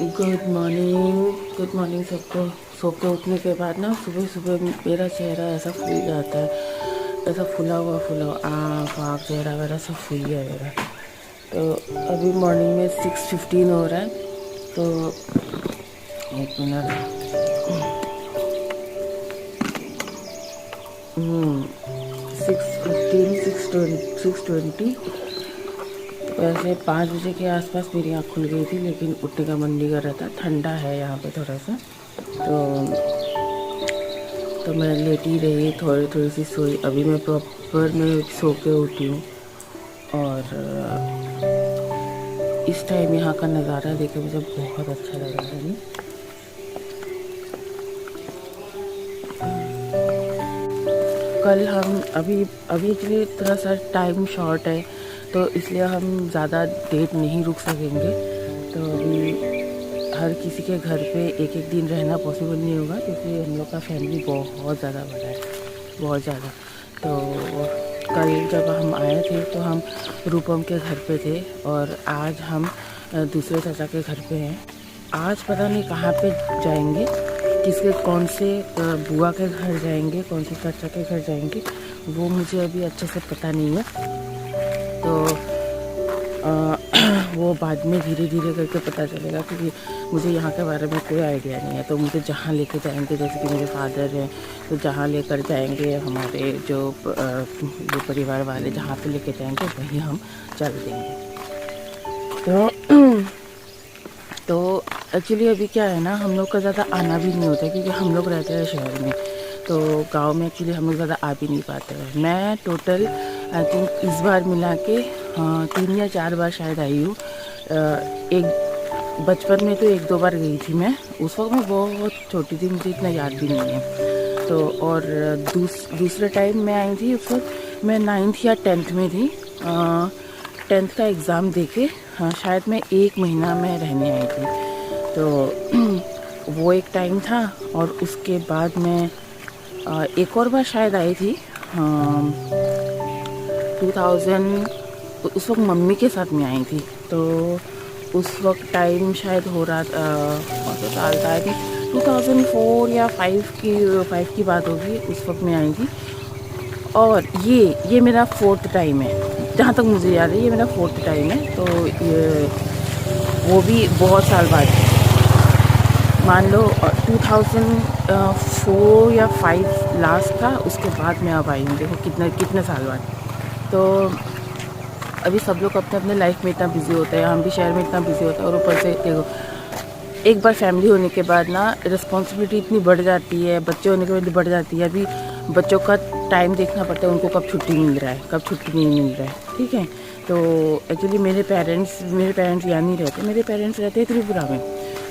Good morning सबको। सो के उठने के बाद ना सुबह सुबह मेरा चेहरा ऐसा फूल जाता है, ऐसा फूला हुआ आँख वाँख चेहरा वगैरह सब फूल गया मेरा। तो अभी मॉर्निंग में 6:15 हो रहा है। तो एक मिनट 6:15 6:20 वैसे 5 बजे के आसपास मेरी आँख खुल गई थी, लेकिन उठने का मन नहीं कर रहा था। ठंडा है यहाँ पे थोड़ा सा, तो मैं लेटी रही, थोड़ी सी सोई। अभी मैं प्रॉपर मैं सो के उठी हूँ और इस टाइम यहाँ का नज़ारा देख के मुझे बहुत अच्छा लग रहा है। कल हम अभी एक्चुअली थोड़ा सा टाइम शॉर्ट है, तो इसलिए हम ज़्यादा देर नहीं रुक सकेंगे। तो अभी हर किसी के घर पे एक एक दिन रहना पॉसिबल नहीं होगा, क्योंकि हम लोग का फैमिली बहुत ज़्यादा बड़ा है, बहुत ज़्यादा। तो कल जब हम आए थे तो हम रूपम के घर पे थे, और आज हम दूसरे चाचा के घर पे हैं। आज पता नहीं कहाँ पे जाएंगे, कौन से बुआ के घर जाएंगे, कौन से चाचा के घर जाएंगे, वो मुझे अभी अच्छे से पता नहीं है। तो वो बाद में धीरे धीरे करके पता चलेगा, क्योंकि मुझे यहाँ के बारे में कोई आइडिया नहीं है। तो मुझे जहाँ लेके जाएंगे, जैसे कि मेरे फादर हैं, तो जहाँ लेकर जाएंगे हमारे जो परिवार वाले जहाँ पे लेके जाएंगे वहीं हम चल देंगे। तो एक्चुअली अभी क्या है ना, हम लोग का ज़्यादा आना भी नहीं होता, क्योंकि हम लोग रहते हैं शहर में। तो गांव में एक्चुअली हम लोग ज़्यादा आ भी नहीं पाते हैं। मैं टोटल आई थिंक इस बार मिला के 3 या 4 बार शायद आई हूँ। एक बचपन में तो 1-2 बार गई थी मैं, उस वक्त मैं बहुत छोटी थी, मुझे इतना याद भी नहीं है। तो और दूसरे टाइम मैं आई थी, उस वक्त मैं 9th या 10th में थी। 10th का एग्ज़ाम देके शायद मैं 1 महीना में रहने आई थी। तो वो एक टाइम था, और उसके बाद मैं एक और बार शायद आई थी 2000, उस वक्त मम्मी के साथ में आई थी। तो उस वक्त टाइम शायद हो रहा था, कौन सा साल था, 2004 या 5 की बात होगी, उस वक्त मैं आई थी। और ये मेरा 4th टाइम है, जहाँ तक मुझे याद है ये मेरा 4th टाइम है। तो ये वो भी बहुत साल बाद, मान लो 2004 या 5 लास्ट था, उसके बाद मैं अब आई हूँ। देखो कितने साल बाद। तो अभी सब लोग अपने अपने लाइफ में इतना बिजी होते हैं, हम भी शहर में इतना बिजी होते हैं, और ऊपर से देखो एक बार फैमिली होने के बाद ना रिस्पॉन्सिबिलिटी इतनी बढ़ जाती है, बच्चे होने के बाद बढ़ जाती है। अभी बच्चों का टाइम देखना पड़ता है, उनको कब छुट्टी मिल रहा है, कब छुट्टी नहीं मिल रहा है, ठीक है। तो एक्चुअली मेरे पेरेंट्स यहाँ नहीं रहते, मेरे पेरेंट्स रहते हैं त्रिपुरा में।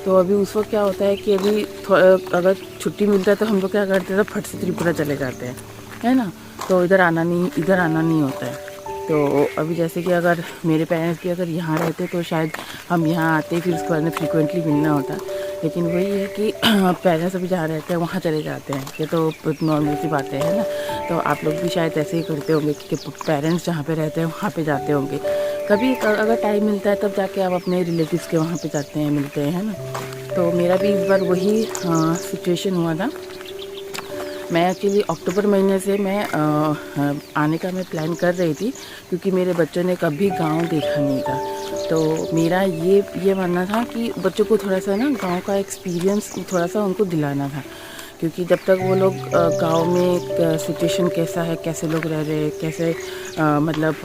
तो अभी उस वक्त क्या होता है कि अभी अगर छुट्टी मिलता है तो हम लोग क्या करते हैं, तो फट से त्रिपुरा चले जाते हैं, है ना। तो इधर आना नहीं होता है। तो अभी जैसे कि अगर मेरे पेरेंट्स भी अगर यहाँ रहते तो शायद हम यहाँ आते, फिर उसके बाद में फ्रीक्वेंटली मिलना होता। लेकिन वही है कि पेरेंट्स अभी जहाँ रहते हैं वहाँ चले जाते हैं, ये तो नॉर्मल सी बातें हैं ना। तो आप लोग भी शायद ऐसे ही करते होंगे कि पेरेंट्स जहाँ पे रहते हैं वहाँ पे जाते होंगे। कभी अगर टाइम मिलता है तब जाके आप अपने रिलेटिव्स के वहाँ पे जाते हैं, मिलते हैं, है ना। तो मेरा भी इस बार वही सिचुएशन हुआ था। मैं एक्चुअली अक्टूबर महीने से मैं आने का मैं प्लान कर रही थी, क्योंकि मेरे बच्चों ने कभी गांव देखा नहीं था। तो मेरा ये मानना था कि बच्चों को थोड़ा सा ना गांव का एक्सपीरियंस थोड़ा सा उनको दिलाना था, क्योंकि जब तक वो लोग गांव में सिचुएशन कैसा है, कैसे लोग रह रहे हैं, कैसे मतलब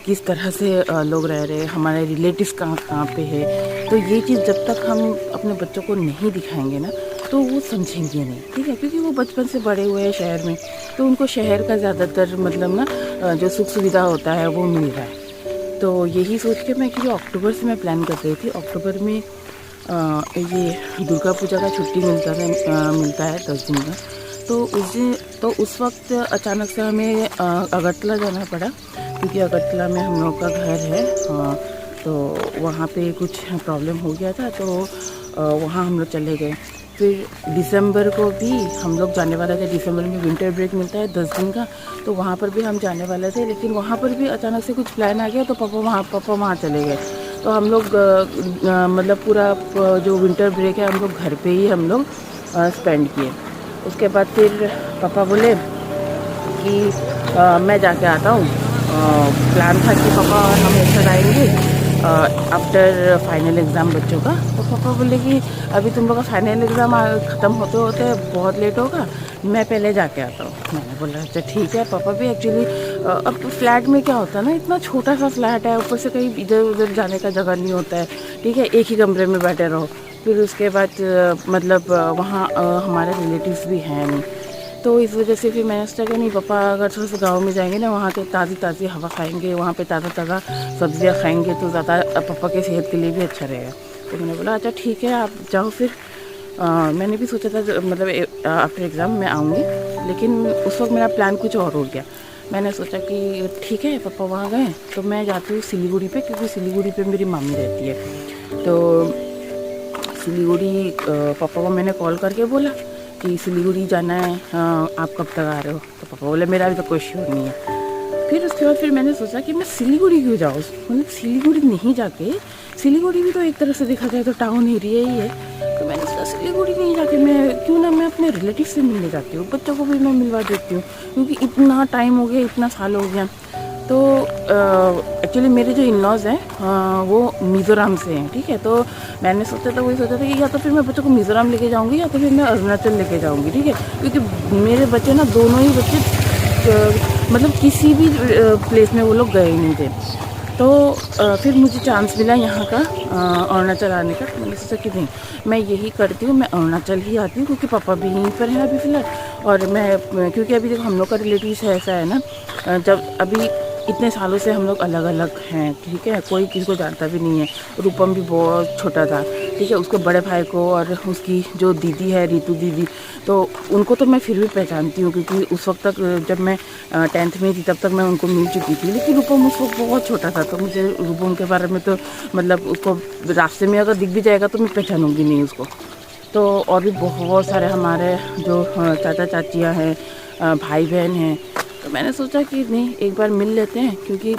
किस तरह से लोग रह रहे हैं, हमारे रिलेटिव्स कहाँ पे है, तो ये चीज़ जब तक हम अपने बच्चों को नहीं दिखाएंगे ना तो वो समझेंगे नहीं, ठीक है। क्योंकि वो बचपन से बड़े हुए हैं शहर में, तो उनको शहर का ज़्यादातर मतलब ना जो सुख सुविधा होता है वो मिल रहा है। तो यही सोच के मैं, क्योंकि अक्टूबर से मैं प्लान कर रही थी, अक्टूबर में ये दुर्गा पूजा का छुट्टी मिलता है 10 दिन का। तो उस वक्त अचानक से हमें अगरतला जाना पड़ा, क्योंकि अगरतला में हम लोग का घर है। तो वहाँ पे कुछ प्रॉब्लम हो गया था, तो वहाँ हम लोग चले गए। फिर दिसंबर को भी हम लोग जाने वाले थे, दिसंबर में विंटर ब्रेक मिलता है 10 दिन का, तो वहाँ पर भी हम जाने वाले थे। लेकिन वहाँ पर भी अचानक से कुछ प्लान आ गया, तो पापा वहाँ चले गए। तो हम लोग मतलब पूरा जो विंटर ब्रेक है हम लोग घर पे ही हम लोग स्पेंड किए। उसके बाद फिर पापा बोले कि मैं जाके आता हूँ। प्लान था कि पापा और हम एक साथ आएंगे आफ्टर फाइनल एग्ज़ाम बच्चों का। तो पापा बोले कि अभी तुम लोग का फाइनल एग्ज़ाम ख़त्म होते होते बहुत लेट होगा, मैं पहले जाके आता हूँ। मैंने बोला अच्छा ठीक है। पापा भी एक्चुअली अब फ्लैट में क्या होता है ना, इतना छोटा सा फ्लैट है, ऊपर से कहीं इधर उधर जाने का जगह नहीं होता है, ठीक है, एक ही कमरे में बैठे रहो। फिर उसके बाद मतलब वहाँ हमारे रिलेटिव्स भी हैं नहीं, तो इस वजह से फिर मैंने सोचा कि नहीं पापा अगर थोड़ा सा गाँव में जाएंगे ना, वहाँ के ताज़ी ताज़ी हवा खाएंगे, वहाँ पे ताज़ा ताज़ा सब्जियाँ खाएंगे तो ज़्यादा पापा के सेहत के लिए भी अच्छा रहेगा। तो मैंने बोला अच्छा ठीक है आप जाओ फिर। मैंने भी सोचा था मतलब आफ्टर एग्ज़ाम मैं आऊँगी, लेकिन उस वक्त मेरा प्लान कुछ और हो गया। मैंने सोचा कि ठीक है पापा वहाँ गए तो मैं जाती हूँ सिलीगुड़ी पे, क्योंकि सिलीगुड़ी पे मेरी मामी रहती है। तो सिलीगुड़ी पापा को मैंने कॉल करके बोला कि सिलीगुड़ी जाना है, आप कब तक आ रहे हो? तो पापा बोले मेरा अभी तो कोई श्योर नहीं है। फिर उसके बाद फिर मैंने सोचा कि मैं सिलीगुड़ी क्यों जाऊँ, मतलब सिलीगुड़ी नहीं जाके, सिलीगुड़ी भी तो एक तरह से देखा जाए तो टाउन एरिया ही है, तो मैंने सोचा सिलीगुड़ी नहीं जाके मैं क्यों ना मैं अपने रिलेटिव से मिलने जाती हूँ, बच्चों को भी मैं मिलवा देती हूँ, क्योंकि इतना टाइम हो गया, इतना साल हो गया। तो एक्चुअली मेरे जो इन-लॉज़ हैं वो मिज़ोरम से हैं, ठीक है। तो मैंने सोचा था कि या तो फिर मैं बच्चों को मिज़ोरम लेके जाऊँगी या तो फिर मैं अरुणाचल लेके जाऊँगी, ठीक है, क्योंकि मेरे बच्चे ना दोनों ही बच्चे मतलब किसी भी प्लेस में वो लोग गए नहीं थे। तो फिर मुझे चांस मिला यहाँ का अरुणाचल आने का। मैंने सोचा कि नहीं मैं यही करती हूँ, मैं अरुणाचल ही आती हूँ, क्योंकि पापा भी यहीं पर हैं अभी फ़िलहाल। और मैं क्योंकि अभी देखो हम लोग का रिलेटिव्स है ऐसा है ना, जब अभी इतने सालों से हम लोग अलग अलग हैं, ठीक है, कोई किसी को जानता भी नहीं है। रूपम भी बहुत छोटा था, ठीक है, उसके बड़े भाई को और उसकी जो दीदी है रितु दीदी, तो उनको तो मैं फिर भी पहचानती हूँ, क्योंकि उस वक्त तक जब मैं 10th में थी तब तक मैं उनको मिल चुकी थी। लेकिन रूपम उस वक्त बहुत छोटा था, तो मुझे रूपम के बारे में तो मतलब उसको रास्ते में अगर दिख भी जाएगा तो मैं पहचानूँगी नहीं उसको। तो और भी बहुत सारे हमारे जो चाचा चाचियाँ हैं, भाई बहन हैं, तो मैंने सोचा कि नहीं एक बार मिल लेते हैं, क्योंकि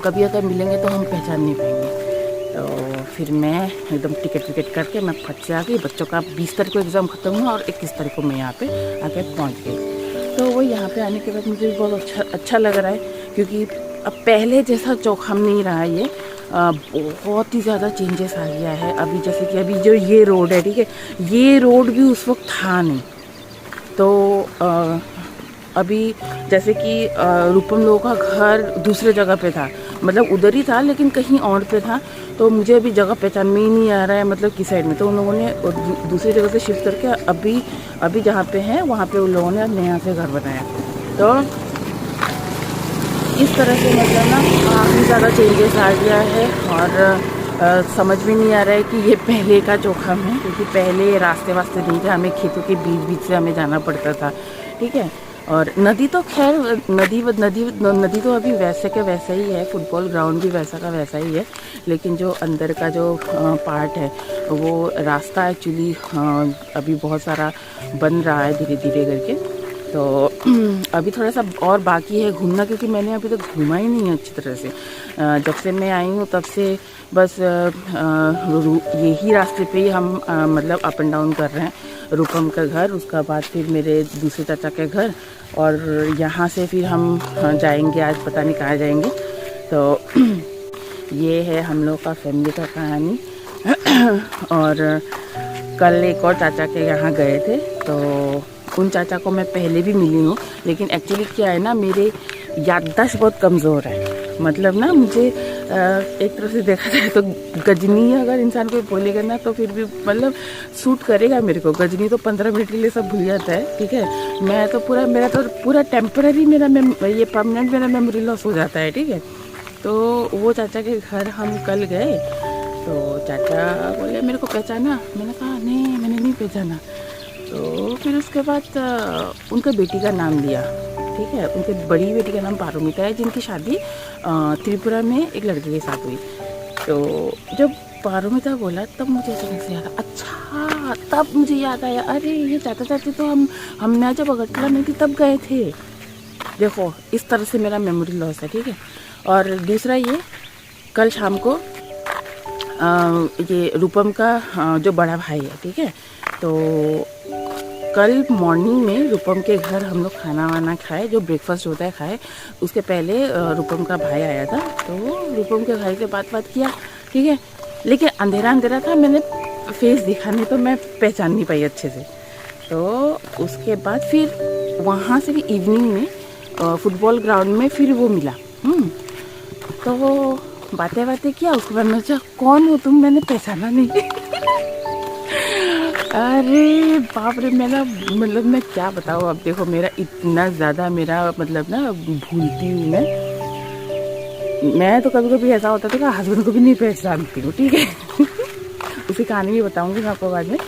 कभी अगर मिलेंगे तो हम पहचान नहीं पाएंगे। तो फिर मैं एकदम टिकट विकेट करके मैं फट से आ गई। बच्चों का 20 तारीख को एग्ज़ाम ख़त्म हुआ और 21 तारीख को मैं यहाँ पे आके पहुँच गई। तो वो यहाँ पे आने के बाद मुझे बहुत अच्छा लग रहा है, क्योंकि अब पहले जैसा चौखाम नहीं रहा ये, बहुत ही ज़्यादा चेंजेस आ गया है। अभी जैसे कि अभी जो ये रोड है, ठीक है, ये रोड भी उस वक्त था नहीं। तो अभी जैसे कि रूपम लोगों का घर दूसरे जगह पे था, मतलब उधर ही था लेकिन कहीं और पे था, तो मुझे अभी जगह पहचान में ही नहीं आ रहा है मतलब किस साइड में। तो उन लोगों ने दूसरी जगह से शिफ्ट करके अभी जहाँ पे हैं वहाँ पे उन लोगों ने अब नया से घर बनाया। तो इस तरह से मतलब ना काफ़ी ज़्यादा चेंजेस आ गया है, और समझ में नहीं आ रहा है कि ये पहले का चौखाम है, क्योंकि पहले रास्ते वास्ते नहीं थे, हमें खेतों के बीच से हमें जाना पड़ता था, ठीक है। और नदी तो खैर नदी तो अभी वैसे के वैसा ही है, फुटबॉल ग्राउंड भी वैसा का वैसा ही है, लेकिन जो अंदर का जो पार्ट है वो रास्ता एक्चुअली अभी बहुत सारा बन रहा है धीरे धीरे करके। तो अभी थोड़ा सा और बाकी है घूमना, क्योंकि मैंने अभी तक घूमा ही नहीं है अच्छी तरह से। जब से मैं आई हूँ तब से बस यही रास्ते पे ही हम मतलब अप एंड डाउन कर रहे हैं। रूपम का घर, उसका बाद फिर मेरे दूसरे चाचा के घर, और यहाँ से फिर हम जाएंगे, आज पता नहीं कहाँ जाएंगे। तो ये है हम लोग का फैमिली का कहानी। और कल एक और चाचा के यहाँ गए थे, तो उन चाचा को मैं पहले भी मिली हूँ, लेकिन एक्चुअली क्या है ना, मेरे याददाश्त बहुत कमज़ोर है। मतलब ना मुझे एक तरह से देखा जाए तो गजनी अगर इंसान कोई बोलेगा ना तो फिर भी मतलब सूट करेगा मेरे को। गजनी तो 15 मिनट के लिए सब भूल जाता है, ठीक है। मैं तो मेरा तो पूरा टेम्पररी ये परमानेंट मेरा मेमोरी लॉस हो जाता है, ठीक है। तो वो चाचा के घर हम कल गए, तो चाचा बोले मेरे को पहचाना? मैंने कहा नहीं मैंने नहीं पहचाना। तो फिर उसके बाद उनके बेटी का नाम लिया, ठीक है। उनके बड़ी बेटी का नाम पारुमिता है, जिनकी शादी त्रिपुरा में एक लड़के के साथ हुई। तो जब पारुमिता बोला तब मुझे अचानक से याद, अच्छा तब मुझे याद आया, अरे ये चाचा चाची तो मैं जब अगरतला में थी तब गए थे। देखो इस तरह से मेरा मेमोरी लॉस है, ठीक है। और दूसरा ये, कल शाम को ये रूपम का जो बड़ा भाई है, ठीक है। तो कल मॉर्निंग में रूपम के घर हम लोग खाना वाना खाए, जो ब्रेकफास्ट होता है खाए। उसके पहले रूपम का भाई आया था, तो रूपम के भाई से बात किया, ठीक है। लेकिन अंधेरा अंधेरा था, मैंने फेस देखा नहीं तो मैं पहचान नहीं पाई अच्छे से। तो उसके बाद फिर वहाँ से भी इवनिंग में फुटबॉल ग्राउंड में फिर वो मिला। तो बातें किया। उसके बाद मैं सोचा कौन हो तुम, मैंने पहचाना नहीं। अरे बाप रे, मतलब मैं क्या बताऊँ। अब देखो मेरा इतना ज़्यादा मतलब ना भूलती हूँ मैं तो कभी कभी ऐसा होता था कि हस्बैंड को भी नहीं पहचानती हूँ, ठीक है। उसी कहानी भी बताऊँगी मैं आपको बाद में।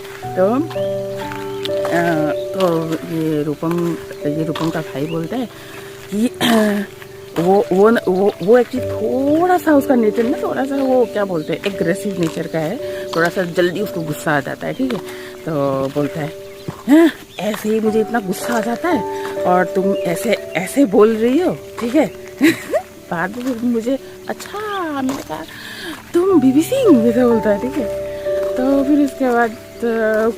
तो ये रूपम का भाई बोलता है कि वो एक्चुअली थोड़ा सा उसका नेचर ना, थोड़ा सा वो क्या बोलते हैं, एग्रेसिव नेचर का है। थोड़ा सा जल्दी उसको गुस्सा आ जाता है, ठीक है। तो बोलता है हाँ, ऐसे ही मुझे इतना गुस्सा आ जाता है और तुम ऐसे बोल रही हो, ठीक है। बाद में मुझे अच्छा, मैंने कहा तुम बीबी सिंह, वैसे बोलता है, ठीक है। तो फिर उसके बाद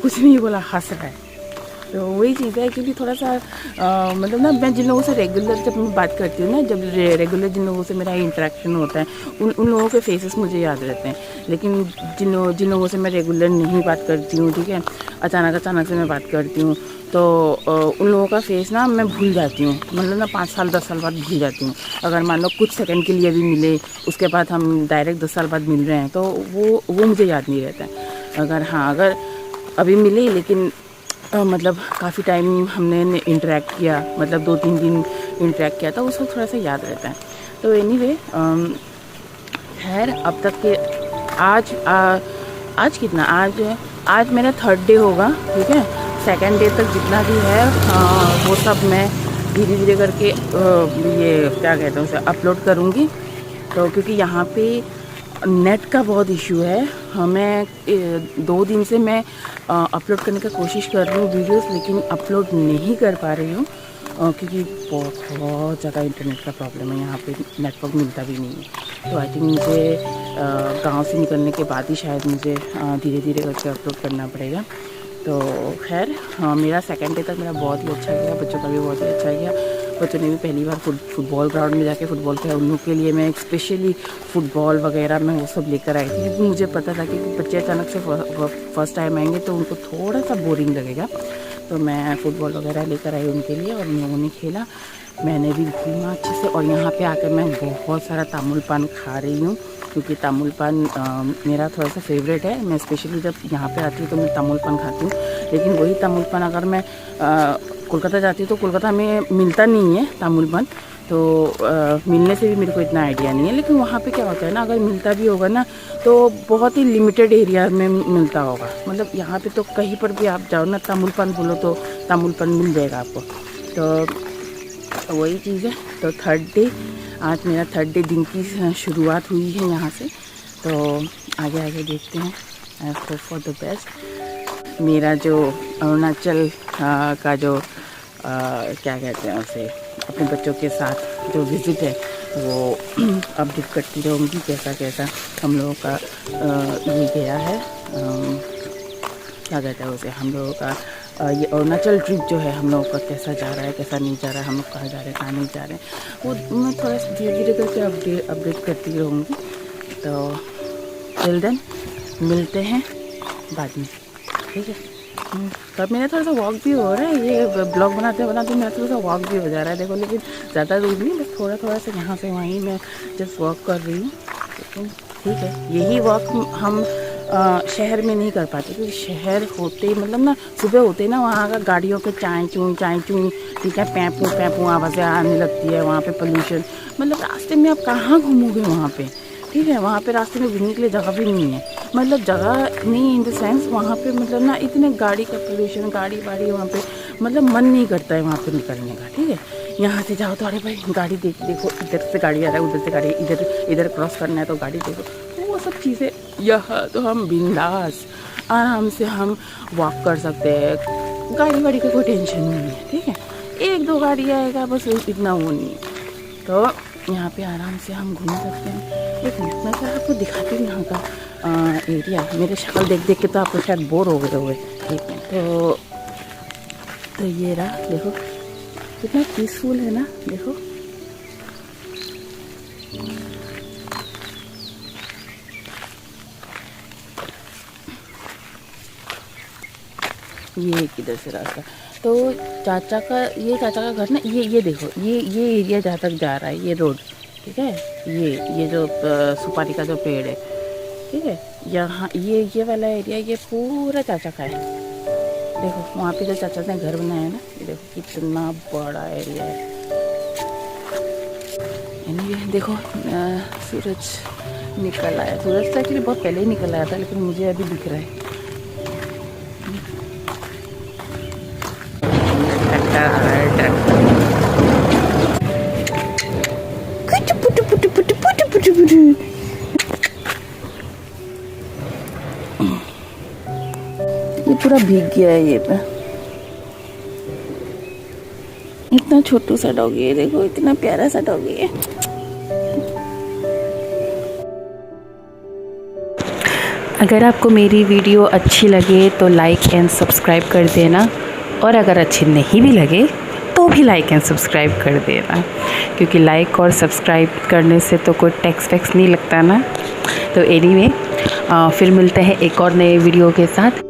कुछ नहीं बोला, हंस रहा है। तो वही चीज़ है, क्योंकि थोड़ा सा मतलब ना, मैं जिन लोगों से रेगुलर जब मैं बात करती हूँ ना, जब रेगुलर जिन लोगों से मेरा इंटरेक्शन होता है, उन लोगों के फेसेस मुझे याद रहते हैं। लेकिन जिन लोगों से मैं रेगुलर नहीं बात करती हूँ, ठीक है, अचानक से मैं बात करती हूँ, तो उन लोगों का फेस ना मैं भूल जाती हूँ। मतलब ना 5 साल 10 साल बाद भूल जाती हूँ। अगर मान लो कुछ सेकंड के लिए भी मिले, उसके बाद हम डायरेक्ट 10 साल बाद मिल रहे हैं, तो वो मुझे याद नहीं रहता है। अगर अभी मिले, लेकिन मतलब काफ़ी टाइम हमने इंटरेक्ट किया, मतलब 2-3 दिन इंटरेक्ट किया था, उसको थोड़ा सा याद रहता है। तो एनीवे, खैर अब तक के आज मेरा 3rd डे होगा, ठीक है। 2nd डे तक जितना भी है वो सब मैं धीरे धीरे करके ये क्या कहते हैं उसे अपलोड करूँगी। तो क्योंकि यहाँ पे नेट का बहुत इशू है, मैं 2 दिन से मैं अपलोड करने का कोशिश कर रही हूँ वीडियोस, लेकिन अपलोड नहीं कर पा रही हूँ क्योंकि बहुत ज़्यादा इंटरनेट का प्रॉब्लम है। यहाँ पे नेटवर्क मिलता भी नहीं है। तो आई थिंक मुझे गांव से निकलने के बाद ही शायद मुझे धीरे धीरे करके अपलोड करना पड़ेगा। तो खैर मेरा 2nd डे तक मेरा बहुत ही अच्छा गया, बच्चों का भी बहुत ही अच्छा गया। बच्चों ने भी पहली बार फुटबॉल ग्राउंड में जाके फुटबॉल खेला। उन लोग के लिए मैं स्पेशली फुटबॉल वगैरह मैं वो सब लेकर आई थी, क्योंकि मुझे पता था कि बच्चे अचानक से फर्स्ट टाइम आएंगे तो उनको थोड़ा सा बोरिंग लगेगा। तो मैं फुटबॉल वगैरह लेकर आई उनके लिए और उन लोगों ने खेला, मैंने भी घूमा अच्छे से। और यहाँ पे आकर मैं बहुत सारा तामुल पान खा रही हूँ, क्योंकि तामुल पान मेरा थोड़ा सा फेवरेट है। मैं स्पेशली जब यहाँ पे आती हूँ तो मैं तामुल पान खाती हूँ, लेकिन वही तामुल पान अगर मैं कोलकाता जाती हूँ तो कोलकाता में मिलता नहीं है तामुल पान। तो मिलने से भी मेरे को इतना आइडिया नहीं है। लेकिन वहाँ पे क्या होता है ना, अगर मिलता भी होगा ना तो बहुत ही लिमिटेड एरिया में मिलता होगा। मतलब यहाँ पे तो कहीं पर भी आप जाओ ना, तामुल पान बोलो तो तामुल पान मिल जाएगा आपको। तो वही चीज़ है। तो 3rd डे, आज मेरा 3rd डे दिन की शुरुआत हुई है यहाँ से। तो आगे देखते हैं। I hope for the best. मेरा जो अरुणाचल का जो क्या कहते हैं उसे, अपने बच्चों के साथ जो विज़िट है वो अपडेट करती रहूँगी, कैसा हम लोगों का ये गया है, क्या कहते हैं उसे, हम लोगों का ये अरुणाचल ट्रिप जो है हम लोगों का कैसा जा रहा है, कैसा नहीं जा रहा है, हम लोग कहाँ जा रहे हैं, कहाँ नहीं जा रहे हैं, वो मैं थोड़ा सा धीरे धीरे करके अपडेट करती रहूँगी। तो टिल देन मिलते हैं बाद में, ठीक है। तब मेरा थोड़ा सा वॉक भी हो रहा है, ये ब्लॉग बनाते मेरा थोड़ा सा वॉक भी हो जा रहा है, देखो। लेकिन ज़्यादा दूर नहीं, बस थोड़ा सा यहाँ से वहीं मैं जस्ट वॉक कर रही हूँ। लेकिन ठीक है, यही वॉक हम शहर में नहीं कर पाते, क्योंकि शहर होते मतलब ना सुबह होते ना वहाँ का गाड़ियों के चाय चूँ ठीक है, पैंपू आवाज़ें आने लगती है, वहाँ पे पोल्यूशन, मतलब रास्ते में आप कहाँ घूमोगे वहाँ पे, ठीक है। वहाँ पे रास्ते में घूमने के लिए जगह भी नहीं है, मतलब जगह नहीं इन द सेंस वहाँ पे मतलब ना इतने गाड़ी का पोल्यूशन, गाड़ी वाड़ी वहाँ पे, मतलब मन नहीं करता है वहाँ पे निकलने का, ठीक है। यहाँ से जाओ तो अरे भाई गाड़ी देखो, इधर से गाड़ी आ रहा है, उधर से गाड़ी, इधर क्रॉस करना है तो गाड़ी देखो, वो सब चीज़ें। यहाँ तो हम बिंदास आराम से हम वॉक कर सकते हैं, गाड़ी वाड़ी का कोई टेंशन नहीं है, ठीक है। 1-2 गाड़ी आएगा बस, इतना वो नहीं है। तो यहाँ पे आराम से हम घूम सकते हैं। एक मैं आपको दिखाती हूँ यहाँ का एरिया। मेरे शक्ल देख देख के तो आप लोग शायद बोर हो गए हुए। ठीक है, तो ये रहा, देखो कितना पीसफुल है ना, देखो। ये किधर से रास्ता, तो चाचा का घर ना, ये देखो, ये एरिया जहाँ तक जा रहा है, ये रोड, ठीक है। ये जो सुपारी का जो पेड़ है, ठीक है, यहाँ ये वाला एरिया, ये पूरा चाचा का है। देखो वहाँ पे जो चाचा ने घर बनाया है ना, ये देखो कितना बड़ा एरिया है। एनीवे देखो सूरज निकल आया। सूरज तो एक्चुअली बहुत पहले ही निकल आया था, लेकिन मुझे अभी दिख रहा है। ये पूरा भीग गया है। ये पे इतना छोटू सा डॉगी है, देखो इतना प्यारा सा डॉगी है। अगर आपको मेरी वीडियो अच्छी लगे तो लाइक एंड सब्सक्राइब कर देना, और अगर अच्छी नहीं भी लगे तो भी लाइक एंड सब्सक्राइब कर देना, क्योंकि लाइक और सब्सक्राइब करने से तो कोई टैक्स वैक्स नहीं लगता ना। तो एनीवे फिर मिलते हैं एक और नए वीडियो के साथ।